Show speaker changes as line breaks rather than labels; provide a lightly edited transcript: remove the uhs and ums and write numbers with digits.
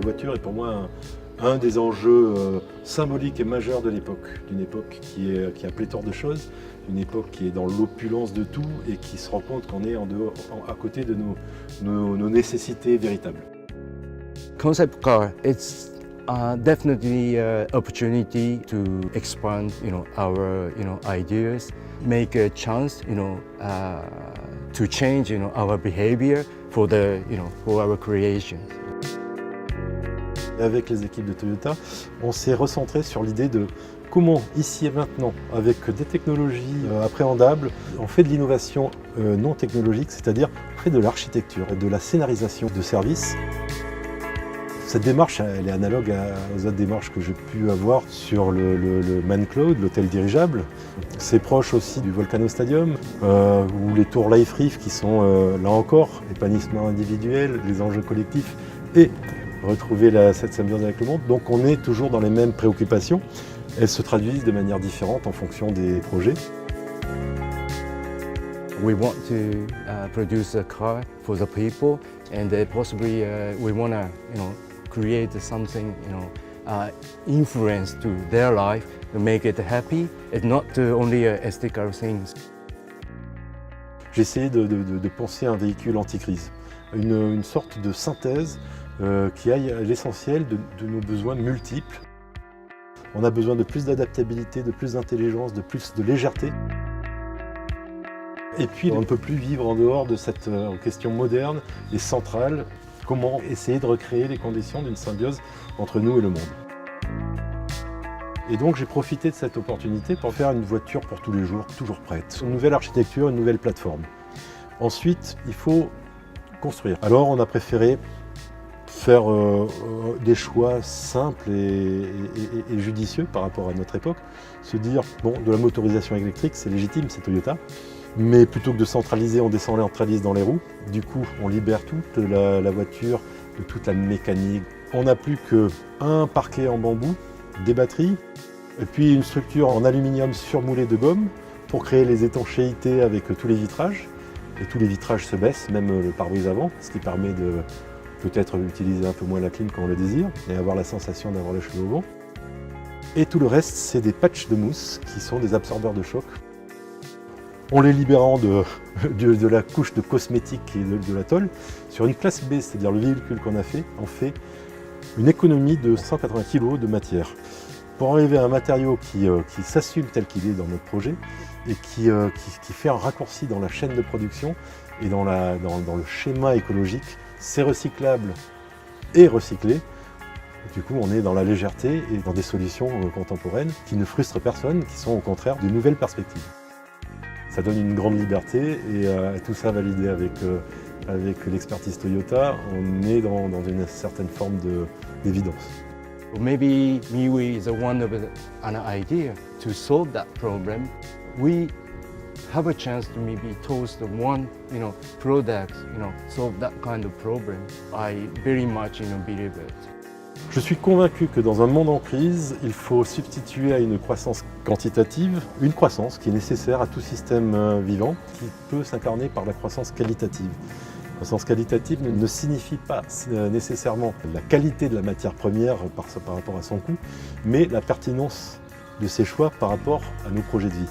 voiture est pour moi un des enjeux symboliques et majeurs de l'époque, d'une époque qui a pléthore de choses, une époque qui est dans l'opulence de tout et qui se rend compte qu'on est à côté de nos nécessités véritables.
Concept car, it's definitely an opportunity to expand, our, ideas, make a chance, to change, our behavior for our creations.
Avec les équipes de Toyota, on s'est recentré sur l'idée de comment, ici et maintenant, avec des technologies appréhendables, on fait de l'innovation non technologique, c'est-à-dire on fait de l'architecture et de la scénarisation de services. Cette démarche, elle est analogue aux autres démarches que j'ai pu avoir sur le Man Cloud, l'hôtel dirigeable. C'est proche aussi du Volcano Stadium, ou les tours Life Reef qui sont, là encore, épanouissement individuel, les enjeux collectifs et retrouver cette symbiose avec le monde. Donc on est toujours dans les mêmes préoccupations. Elles se traduisent de manière différente en fonction des projets.
We want to produce a car for the people, and possibly we want to, create something, influence to their life to make it happy, and not only aesthetical things.
J'ai essayé de penser un véhicule anti-crise, une sorte de synthèse qui aille à l'essentiel de nos besoins multiples. On a besoin de plus d'adaptabilité, de plus d'intelligence, de plus de légèreté. Et puis on ne peut plus vivre en dehors de cette question moderne et centrale. Comment essayer de recréer les conditions d'une symbiose entre nous et le monde. Et donc j'ai profité de cette opportunité pour faire une voiture pour tous les jours, toujours prête. Une nouvelle architecture, une nouvelle plateforme. Ensuite, il faut construire. Alors on a préféré faire des choix simples et judicieux par rapport à notre époque. Se dire, bon, de la motorisation électrique, c'est légitime, c'est Toyota. Mais plutôt que de centraliser, on décentralise dans les roues. Du coup, on libère toute la voiture de toute la mécanique. On n'a plus qu'un parquet en bambou, des batteries, et puis une structure en aluminium surmoulée de gomme pour créer les étanchéités avec tous les vitrages. Et tous les vitrages se baissent, même le pare-brise avant, ce qui permet de peut-être utiliser un peu moins la clim quand on le désire et avoir la sensation d'avoir les cheveux au vent. Et tout le reste, c'est des patchs de mousse qui sont des absorbeurs de choc. En les libérant de la couche de cosmétiques et de la tôle, sur une classe B, c'est-à-dire le véhicule qu'on a fait, on fait une économie de 180 kg de matière. Pour arriver à un matériau qui s'assume tel qu'il est dans notre projet et qui fait un raccourci dans la chaîne de production et dans le schéma écologique, c'est recyclable et recyclé. Du coup, on est dans la légèreté et dans des solutions contemporaines qui ne frustrent personne, qui sont au contraire de nouvelles perspectives. Ça donne une grande liberté et tout ça validé avec l'expertise Toyota, on est dans une certaine forme d'évidence.
Maybe MIUI is one of an idea to solve that problem. We have a chance to maybe toast one, product, solve that kind of problem. I very much, believe it.
Je suis convaincu que dans un monde en crise, il faut substituer à une croissance quantitative, une croissance qui est nécessaire à tout système vivant, qui peut s'incarner par la croissance qualitative. La croissance qualitative ne signifie pas nécessairement la qualité de la matière première par rapport à son coût, mais la pertinence de ses choix par rapport à nos projets de vie.